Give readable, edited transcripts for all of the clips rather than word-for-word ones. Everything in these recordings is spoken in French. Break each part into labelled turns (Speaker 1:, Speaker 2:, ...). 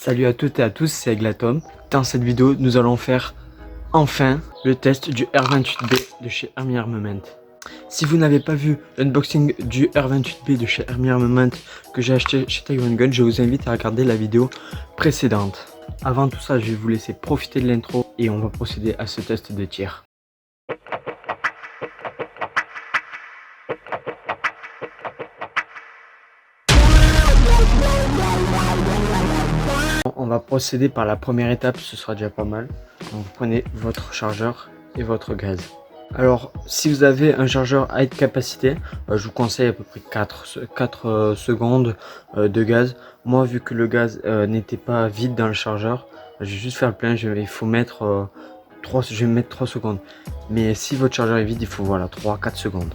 Speaker 1: Salut à toutes et à tous, c'est Eglatom. Dans cette vidéo, nous allons faire enfin le test du R28B de chez Army Armament. Si vous n'avez pas vu l'unboxing du R28B de chez Army Armament que j'ai acheté chez Taiwan Gun, je vous invite à regarder la vidéo précédente. Avant tout ça, je vais vous laisser profiter de l'intro et on va procéder à ce test de tir. On va procéder par la première étape, ce sera déjà pas mal. Donc vous prenez votre chargeur et votre gaz. Alors si vous avez un chargeur à haute capacité, je vous conseille à peu près 4 secondes de gaz. Moi vu que le gaz n'était pas vide dans le chargeur, je vais juste faire le plein, il faut mettre 3 secondes. Mais si votre chargeur est vide, il faut voilà 3-4 secondes.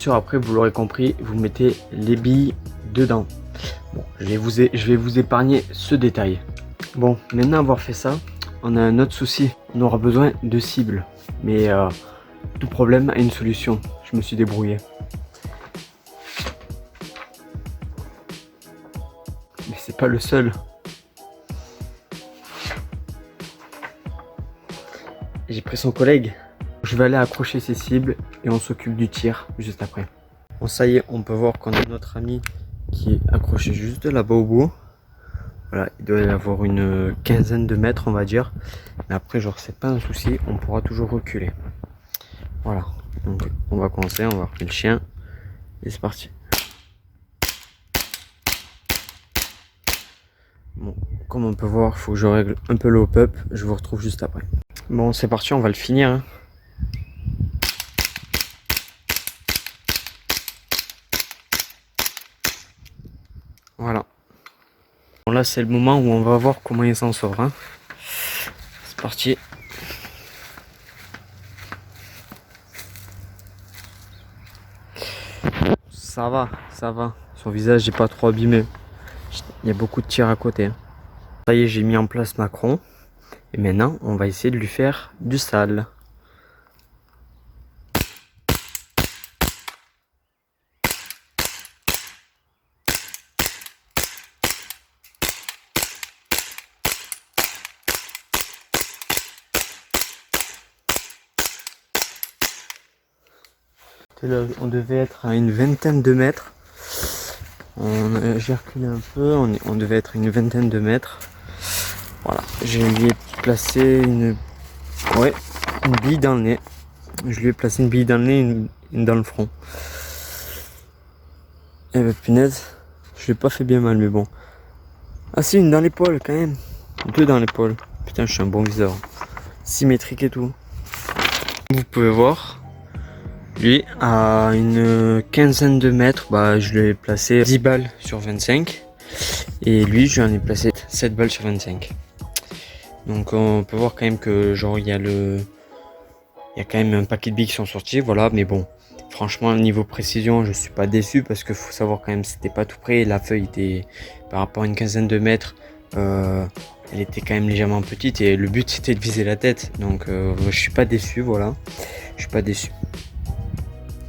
Speaker 1: Après vous l'aurez compris, vous mettez les billes dedans. Bon, je vais vous épargner ce détail. Bon, maintenant avoir fait ça, on a un autre souci. On aura besoin de cibles. Mais tout problème a une solution. Je me suis débrouillé. Mais c'est pas le seul. J'ai pris son collègue. Je vais aller accrocher ces cibles et on s'occupe du tir juste après. Bon, ça y est, on peut voir qu'on a notre ami qui est accroché juste là-bas au bout. Voilà, il doit y avoir une quinzaine de mètres, on va dire. Mais après, genre, c'est pas un souci, on pourra toujours reculer. Voilà, donc on va commencer, on va reprendre le chien et c'est parti. Bon, comme on peut voir, il faut que je règle un peu le hop-up. Je vous retrouve juste après. Bon, c'est parti, on va le finir. Hein. Voilà. Bon, là, c'est le moment où on va voir comment il s'en sort. Hein. C'est parti. Ça va, ça va. Son visage n'est pas trop abîmé. Il y a beaucoup de tirs à côté. Hein. Ça y est, j'ai mis en place Macron. Et maintenant, on va essayer de lui faire du sale. Là, on devait être à une vingtaine de mètres. J'ai reculé un peu, on devait être à une vingtaine de mètres. Voilà, je lui ai placé une bille dans le nez. Je lui ai placé une bille dans le nez, une dans le front. Et bah punaise, je l'ai pas fait bien mal, mais bon. Ah si, une dans l'épaule quand même. 2 dans l'épaule. Putain, je suis un bon viseur. Symétrique et tout. Vous pouvez voir. Lui, à une quinzaine de mètres, bah, je lui ai placé 10 balles sur 25. Et lui, je lui en ai placé 7 balles sur 25. Donc on peut voir quand même que genre il y a quand même un paquet de billes qui sont sortis, voilà, mais bon. Franchement, niveau précision, je suis pas déçu parce qu'il faut savoir quand même c'était pas tout près. La feuille était par rapport à une quinzaine de mètres, elle était quand même légèrement petite et le but c'était de viser la tête. Donc je suis pas déçu, voilà. Je suis pas déçu.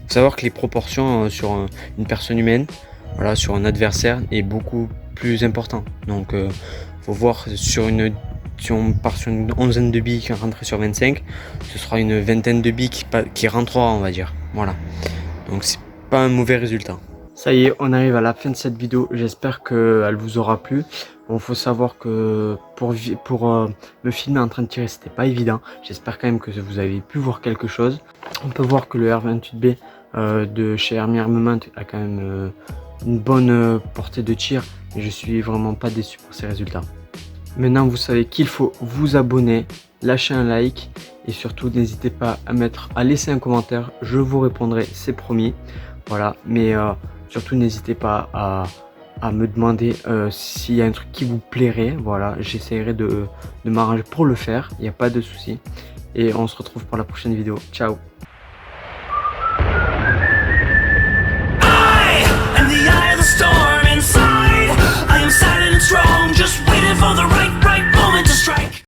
Speaker 1: Faut savoir que les proportions sur une personne humaine, voilà, sur un adversaire est beaucoup plus important. Donc faut voir si on part sur une onzaine de billes qui rentrent sur 25, ce sera une vingtaine de billes qui rentrera, on va dire. Voilà. Donc c'est pas un mauvais résultat. Ça y est, on arrive à la fin de cette vidéo. J'espère qu'elle vous aura plu. Bon, faut savoir que pour me filmer en train de tirer, c'était pas évident. J'espère quand même que vous avez pu voir quelque chose. On peut voir que le R28B de chez Army Armament a quand même une bonne portée de tir. Et je suis vraiment pas déçu pour ces résultats. Maintenant, vous savez qu'il faut vous abonner, lâcher un like et surtout n'hésitez pas à laisser un commentaire. Je vous répondrai, c'est promis. Voilà, mais surtout n'hésitez pas à me demander s'il y a un truc qui vous plairait. Voilà, j'essaierai de m'arranger pour le faire, il n'y a pas de souci. Et on se retrouve pour la prochaine vidéo. Ciao. Strong, just waiting for the right